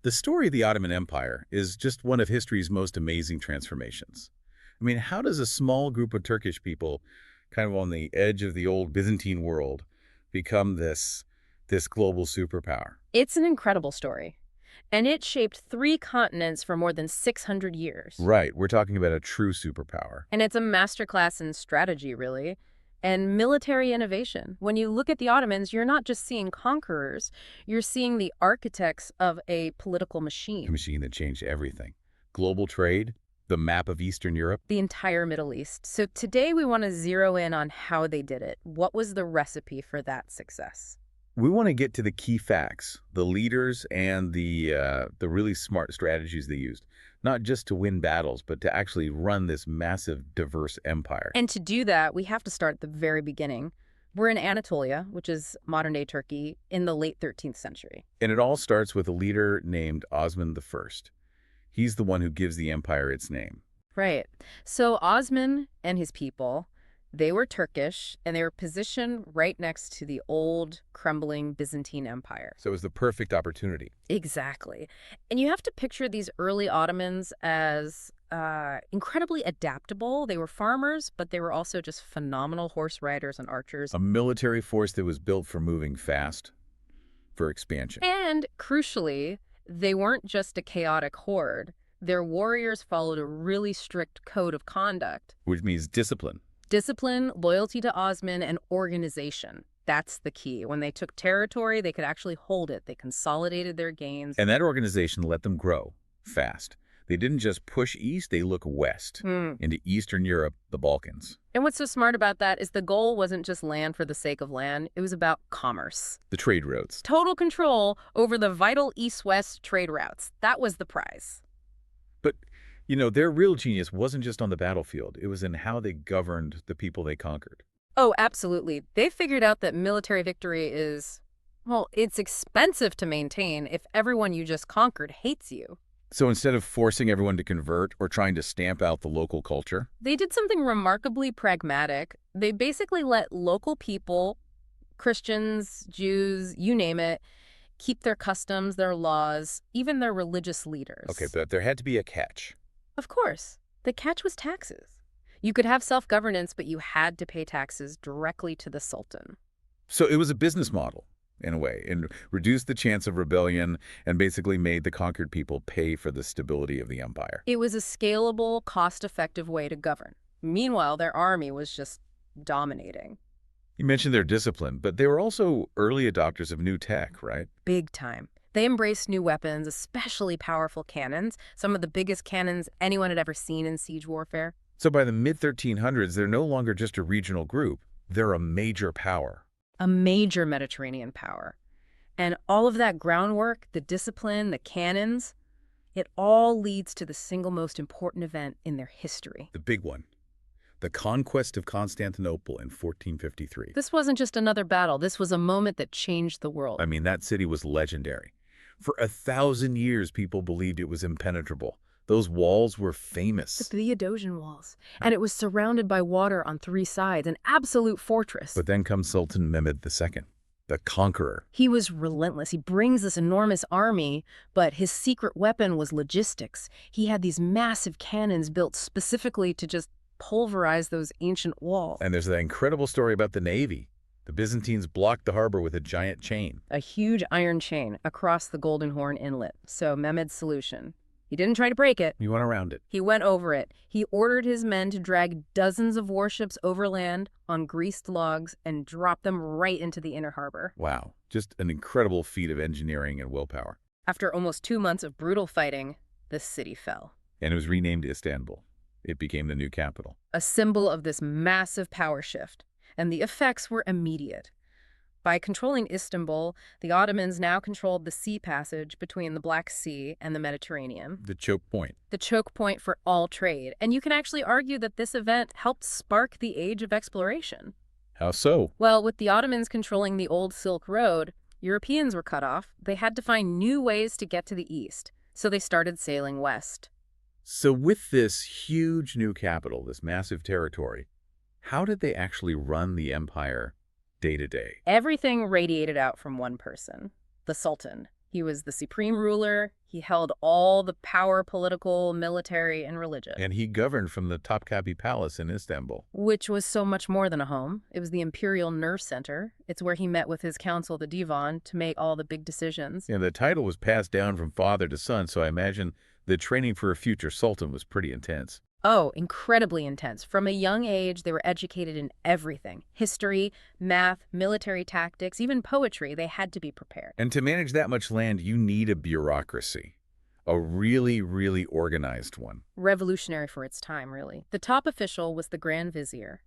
The story of the Ottoman Empire is just one of history's most amazing transformations. I mean, how does a small group of Turkish people, kind of on the edge of the old Byzantine world, become this global superpower? It's an incredible story, and it shaped 3 continents for more than 600 years. Right, we're talking about a true superpower. And it's a masterclass in strategy, really, and military innovation. When you look at the Ottomans, you're not just seeing conquerors, you're seeing the architects of a political A machine. machine that changed everything. Global trade, the map of Eastern Europe. The entire Middle East. So today we want to zero in on how they did it. What was the recipe for that success? We want to get to the key facts, the leaders, and the really smart strategies they used, not just to win battles, but to actually run this massive, diverse empire. And to do that, we have to start at the very beginning. We're in Anatolia, which is modern-day Turkey, in the late 13th century. And it all starts with a leader named Osman I. He's the one who gives the empire its name. Right. So Osman and his people, they were Turkish, and they were positioned right next to the old, crumbling Byzantine Empire. So it was the perfect opportunity. Exactly. And you have to picture these early Ottomans as incredibly adaptable. They were farmers, but they were also just phenomenal horse riders and archers. A military force that was built for moving fast, for expansion. And crucially, they weren't just a chaotic horde. Their warriors followed a really strict code of conduct. Which means discipline. Discipline, loyalty to Osman, and organization. That's the key. When they took territory, they could actually hold it. They consolidated their gains. And that organization let them grow fast. They didn't just push east, they look west, into Eastern Europe, the Balkans. And what's so smart about that is the goal wasn't just land for the sake of land. It was about commerce. The trade routes. Total control over the vital east-west trade routes. That was the prize. But, their real genius wasn't just on the battlefield. It was in how they governed the people they conquered. Oh, absolutely. They figured out that military victory is, well, it's expensive to maintain if everyone you just conquered hates you. So instead of forcing everyone to convert or trying to stamp out the local culture, They did something remarkably pragmatic. They basically let local people, Christians, Jews, you name it, keep their customs, their laws, even their religious leaders. okay, but there had to be a catch. Of course. The catch was taxes. You could have self-governance, but you had to pay taxes directly to the Sultan. So it was a business model, in a way, and reduced the chance of rebellion and basically made the conquered people pay for the stability of the empire. It was a scalable, cost-effective way to govern. Meanwhile, their army was just dominating. You mentioned their discipline, but they were also early adopters of new tech, right? Big time. They embraced new weapons, especially powerful cannons, some of the biggest cannons anyone had ever seen in siege warfare. So by the mid-1300s, they're no longer just a regional group. They're a major power. A major Mediterranean power. And all of that groundwork, the discipline, the cannons, it all leads to the single most important event in their history. The big one. The conquest of Constantinople in 1453. This wasn't just another battle. This was a moment that changed the world. I mean, that city was legendary. For 1,000 years, people believed it was impenetrable. Those walls were famous. The Theodosian walls. And it was surrounded by water on 3 sides, an absolute fortress. But then comes Sultan Mehmed II, the conqueror. He was relentless. He brings this enormous army, but his secret weapon was logistics. He had these massive cannons built specifically to just pulverize those ancient walls. And there's that incredible story about the Navy. The Byzantines blocked the harbor with a giant chain. A huge iron chain across the Golden Horn Inlet. So Mehmed's solution. He didn't try to break it. You went around it. He went over it. He ordered his men to drag dozens of warships overland on greased logs and drop them right into the inner harbor. Wow. Just an incredible feat of engineering and willpower. After almost 2 months of brutal fighting, the city fell. And it was renamed Istanbul. It became the new capital. A symbol of this massive power shift. And the effects were immediate. By controlling Istanbul, the Ottomans now controlled the sea passage between the Black Sea and the Mediterranean. The choke point. The choke point for all trade. And you can actually argue that this event helped spark the age of exploration. How so? Well, with the Ottomans controlling the old Silk Road, Europeans were cut off. They had to find new ways to get to the east. So they started sailing west. So with this huge new capital, this massive territory, how did they actually run the empire day to day? Everything radiated out from one person, the Sultan. He was the supreme ruler. He held all the power, political, military, and religious. And he governed from the Topkapi Palace in Istanbul. Which was so much more than a home. It was the imperial nerve center. It's where he met with his council, the divan, to make all the big decisions. And the title was passed down from father to son, so I imagine the training for a future sultan was pretty intense. Oh, incredibly intense. From a young age, they were educated in everything. History, math, military tactics, even poetry. They had to be prepared. And to manage that much land, you need a bureaucracy. A really, really organized one. Revolutionary for its time, really. The top official was the Grand Vizier.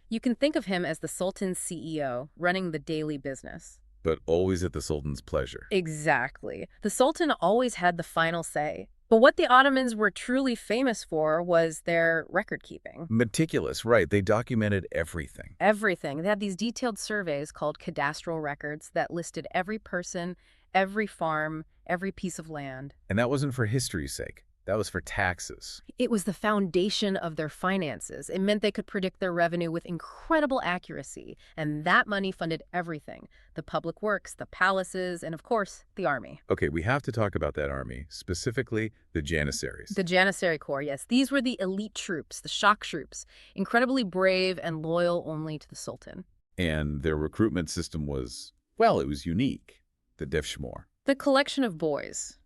You can think of him as the Sultan's CEO, running the daily business. But always at the sultan's pleasure. Exactly. The Sultan always had the final say. But what the Ottomans were truly famous for was their record-keeping. Meticulous, right. They documented everything. Everything. They had these detailed surveys called cadastral records that listed every person, every farm, every piece of land. And that wasn't for history's sake. That was for taxes. It was the foundation of their finances. It meant they could predict their revenue with incredible accuracy, and that money funded everything: the public works, the palaces, and of course, the army. Okay, we have to talk about that army, specifically the Janissaries. The Janissary Corps, yes. These were the elite troops, the shock troops, incredibly brave and loyal only to the Sultan. And their recruitment system was, well, it was unique. The Devshmor. The collection of boys.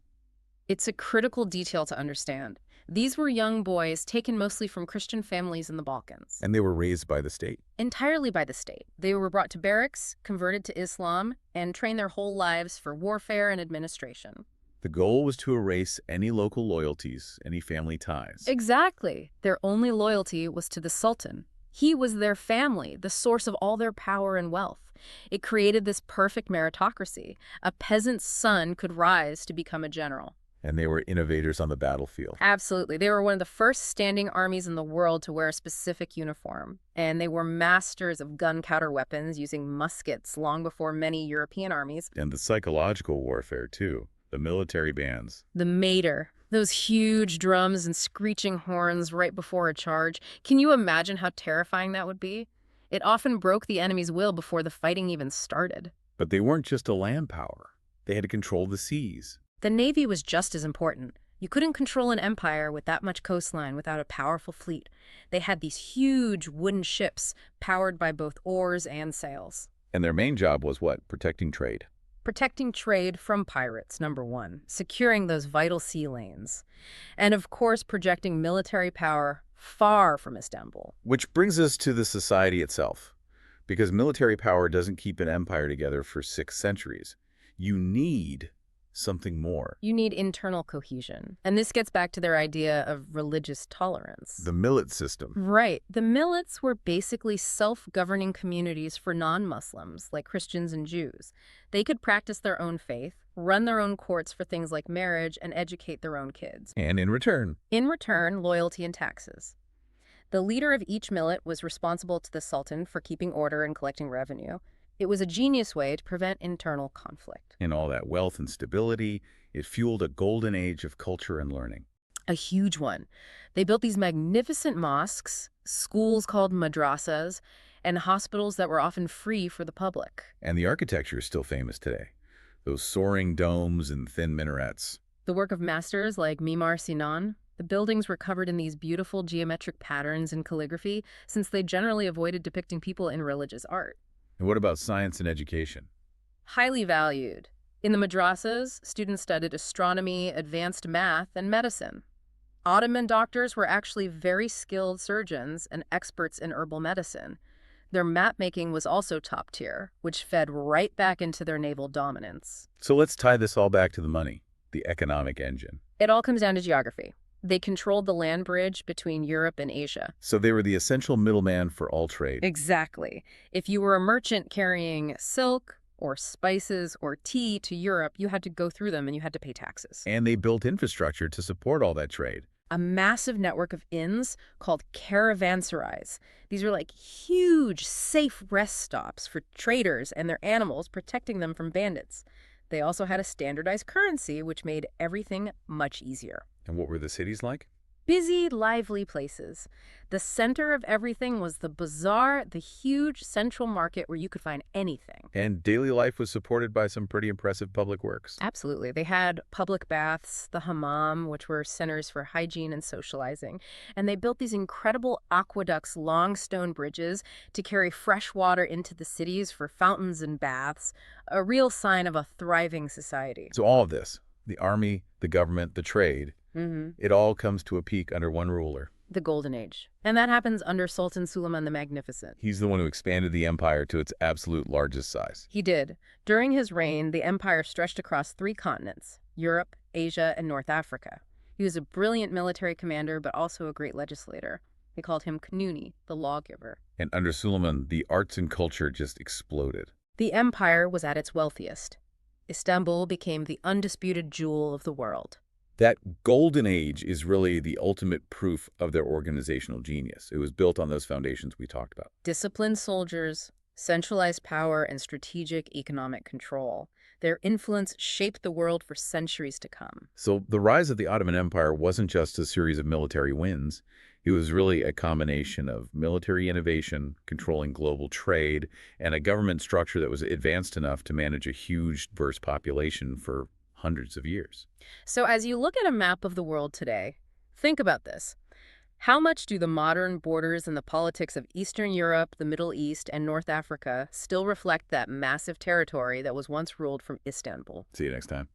It's a critical detail to understand. These were young boys taken mostly from Christian families in the Balkans. And they were raised by the state. Entirely by the state. They were brought to barracks, converted to Islam, and trained their whole lives for warfare and administration. The goal was to erase any local loyalties, any family ties. Exactly. Their only loyalty was to the Sultan. He was their family, the source of all their power and wealth. It created this perfect meritocracy. A peasant's son could rise to become a general. And they were innovators on the battlefield. Absolutely. They were one of the first standing armies in the world to wear a specific uniform. And they were masters of gunpowder weapons, using muskets long before many European armies. And the psychological warfare, too. The military bands. The mater. Those huge drums and screeching horns right before a charge. Can you imagine how terrifying that would be? It often broke the enemy's will before the fighting even started. But they weren't just a land power. They had to control the seas. The Navy was just as important. You couldn't control an empire with that much coastline without a powerful fleet. They had these huge wooden ships powered by both oars and sails. And their main job was what? Protecting trade. Protecting trade from pirates, number one. Securing those vital sea lanes. And of course, projecting military power far from Istanbul. Which brings us to the society itself. Because military power doesn't keep an empire together for 6 centuries. You need something more. You need internal cohesion. And this gets back to their idea of religious tolerance. The millet system. Right. The millets were basically self-governing communities for non-Muslims, like Christians and Jews. They could practice their own faith, run their own courts for things like marriage, and educate their own kids. And in return, loyalty and taxes. The leader of each millet was responsible to the Sultan for keeping order and collecting revenue. It was a genius way to prevent internal conflict. in all that wealth and stability, it fueled a golden age of culture and learning. A huge one. They built these magnificent mosques, schools called madrasas, and hospitals that were often free for the public. And the architecture is still famous today. Those soaring domes and thin minarets. The work of masters like Mimar Sinan, the buildings were covered in these beautiful geometric patterns and calligraphy, since they generally avoided depicting people in religious art. And what about science and education? Highly valued. In the madrasas, students studied astronomy, advanced math, and medicine. Ottoman doctors were actually very skilled surgeons and experts in herbal medicine. Their map-making was also top tier, which fed right back into their naval dominance. So let's tie this all back to the money, the economic engine. It all comes down to geography. They controlled the land bridge between Europe and Asia. So they were the essential middleman for all trade. Exactly. If you were a merchant carrying silk or spices or tea to Europe, you had to go through them and you had to pay taxes. And they built infrastructure to support all that trade. A massive network of inns called caravanserais. These are like huge, safe rest stops for traders and their animals, protecting them from bandits. They also had a standardized currency, which made everything much easier. And what were the cities like? Busy, lively places. The center of everything was the bazaar, the huge central market where you could find anything. And daily life was supported by some pretty impressive public works. Absolutely. They had public baths, the hammam, which were centers for hygiene and socializing. And they built these incredible aqueducts, long stone bridges, to carry fresh water into the cities for fountains and baths, a real sign of a thriving society. So all of this, the army, the government, the trade, it all comes to a peak under one ruler. The Golden Age. And that happens under Sultan Suleiman the Magnificent. He's the one who expanded the empire to its absolute largest size. He did. During his reign, the empire stretched across 3 continents, Europe, Asia, and North Africa. He was a brilliant military commander, but also a great legislator. They called him Kanuni, the lawgiver. And under Suleiman, the arts and culture just exploded. The empire was at its wealthiest. Istanbul became the undisputed jewel of the world. That golden age is really the ultimate proof of their organizational genius. It was built on those foundations we talked about. Disciplined soldiers, centralized power, and strategic economic control. Their influence shaped the world for centuries to come. So the rise of the Ottoman Empire wasn't just a series of military wins. It was really a combination of military innovation, controlling global trade, and a government structure that was advanced enough to manage a huge, diverse population for hundreds of years. So as you look at a map of the world today, think about this. How much do the modern borders and the politics of Eastern Europe, the Middle East, and North Africa still reflect that massive territory that was once ruled from Istanbul? See you next time.